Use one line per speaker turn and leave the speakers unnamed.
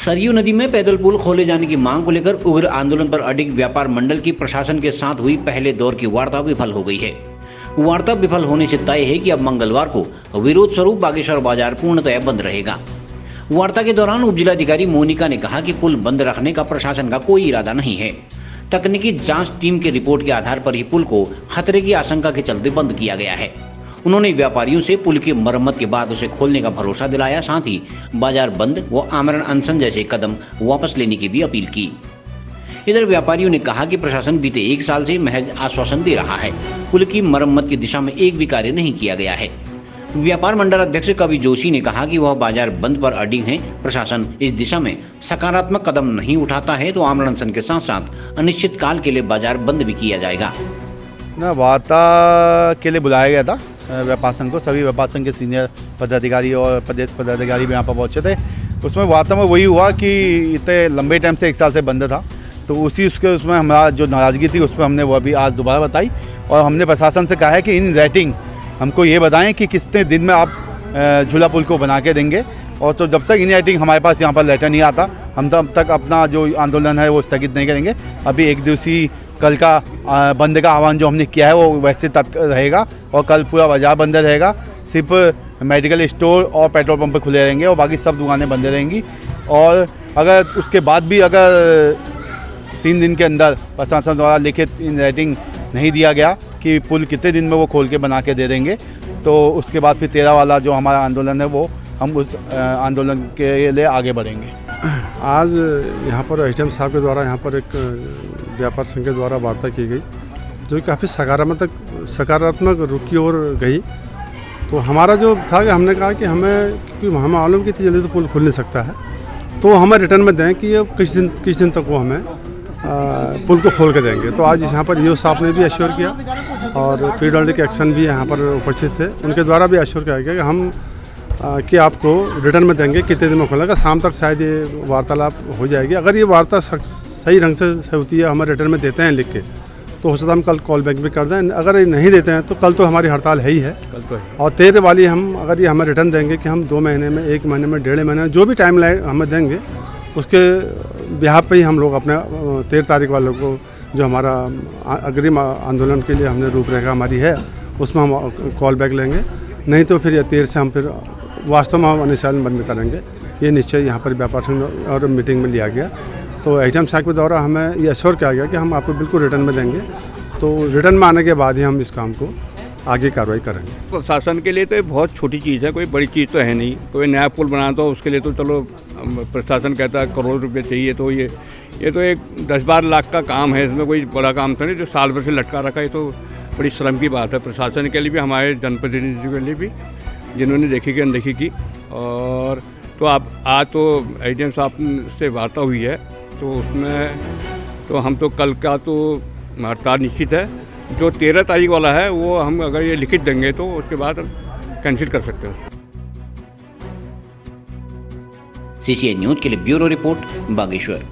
सरयू नदी में पैदल पुल खोले जाने की मांग को लेकर उग्र आंदोलन पर अडिग व्यापार मंडल की प्रशासन के साथ हुई पहले दौर की वार्ता विफल हो गई है। वार्ता विफल होने से तय है कि अब मंगलवार को विरोध स्वरूप बागेश्वर बाजार पूर्णतः बंद रहेगा। वार्ता के दौरान उप जिलाधिकारी मोनिका ने कहा कि पुल बंद रखने का प्रशासन का कोई इरादा नहीं है। तकनीकी जांच टीम की रिपोर्ट के आधार पर ही पुल को खतरे की आशंका के चलते बंद किया गया है। उन्होंने व्यापारियों से पुल की मरम्मत के बाद उसे खोलने का भरोसा दिलाया, साथ ही बाजार बंद व आमरण अनशन जैसे कदम वापस लेने की भी अपील की। इधर व्यापारियों ने कहा कि प्रशासन बीते 1 साल से महज आश्वासन दे रहा है, पुल की मरम्मत की दिशा में एक भी कार्य नहीं किया गया है। व्यापार मंडल अध्यक्ष कवि जोशी ने कहा कि वह बाजार बंद पर अडिग है। प्रशासन इस दिशा में सकारात्मक कदम नहीं उठाता है तो आमरण अनशन के साथ साथ अनिश्चित काल के लिए बाजार बंद भी किया जाएगा।
वार्ता के लिए बुलाया गया था व्यापार संघ को। सभी व्यापार संघ के सीनियर पदाधिकारी और प्रदेश पदाधिकारी भी यहाँ पर पहुँचे थे। उसमें वार्ता में वही हुआ कि इतने लंबे टाइम से 1 साल से बंद था, तो उसमें हमारा जो नाराज़गी थी उस पर हमने वह भी आज दोबारा बताई और हमने प्रशासन से कहा है कि इन राइटिंग हमको ये बताएं कि कितने दिन में आप झूला पुल को बना के देंगे। और तो जब तक इन राइटिंग हमारे पास यहाँ पर लेटर नहीं आता, हम तब तक अपना जो आंदोलन है वो स्थगित नहीं करेंगे। अभी 1 दिवसीय कल का बंद का आह्वान जो हमने किया है वो वैसे रहेगा और कल पूरा बाजार बंद रहेगा। सिर्फ मेडिकल स्टोर और पेट्रोल पंप खुले रहेंगे और बाकी सब दुकानें बंद रहेंगी। और अगर उसके बाद भी अगर 3 दिन के अंदर प्रशासन द्वारा लिखित इन राइटिंग नहीं दिया गया कि पुल कितने दिन में वो खोल के बना के दे देंगे, तो उसके बाद फिर 13 वाला जो हमारा आंदोलन है वो हम उस आंदोलन के लिए आगे बढ़ेंगे।
आज यहाँ पर एचएम साहब के द्वारा यहाँ पर एक व्यापार संघ के द्वारा वार्ता की गई जो काफ़ी सकारात्मक रुख की ओर गई। तो हमारा जो था कि हमने कहा कि क्योंकि हमें मालूम कि इतनी जल्दी तो पुल खुल नहीं सकता है, तो हमें रिटर्न में दें कि किस दिन तक वो हमें पुल को खोल के देंगे। तो आज यहाँ पर ईओ साहब ने भी एश्योर किया और पीडब्ल्यूडी के एक्शन भी यहाँ पर उपस्थित थे, उनके द्वारा भी एश्योर किया गया कि हम कि आपको रिटर्न में देंगे कितने दिन में खोलेगा। शाम तक शायद ये वार्तालाप हो जाएगी। अगर ये वार्ता सही ढंग से होती है, हमें रिटर्न में देते हैं लिख के, तो हो सकता है हम कल कॉल बैक भी कर दें। अगर ये नहीं देते हैं तो कल तो हमारी हड़ताल है ही है। कल तो है। और 13 वाली हम अगर ये हमें रिटर्न देंगे कि हम 2 महीने में, 1 महीने में, 1.5 महीने में, जो भी टाइम लाइन हमें देंगे उसके बिहार पे ही हम लोग अपने 13 तारीख वालों को जो हमारा अग्रिम आंदोलन के लिए हमने रूपरेखा हमारी है उसमें हम कॉल बैक लेंगे। नहीं तो फिर 13 से हम फिर वास्तव में हम अनिश्चितकाल बंद करेंगे। ये निश्चय यहाँ पर व्यापार संघ और मीटिंग में लिया गया। तो एचएम साहब के द्वारा हमें ये एश्योर किया गया कि हम आपको बिल्कुल रिटर्न में देंगे। तो रिटर्न में आने के बाद ही हम इस काम को आगे कार्रवाई करेंगे।
प्रशासन के लिए तो ये बहुत छोटी चीज़ है, कोई बड़ी चीज़ तो है नहीं। कोई नया पुल बनाना तो उसके लिए तो चलो प्रशासन कहता है करोड़ रुपये चाहिए, तो ये तो एक 10-12 लाख का काम है, इसमें कोई बड़ा काम तो नहीं जो साल भर से लटका रखा है। ये तो बड़ी शर्म की बात है प्रशासन के लिए भी, हमारे जनप्रतिनिधियों के लिए भी, जिन्होंने देखी की अनदेखी की। और तो आप आज तो एडीएम साहब से वार्ता हुई है, तो उसमें तो हम तो कल का तो हड़ताल निश्चित है। जो 13 तारीख वाला है वो हम अगर ये लिखित देंगे तो उसके बाद कैंसिल कर सकते हैं।
CCN न्यूज़ के लिए ब्यूरो रिपोर्ट बागेश्वर।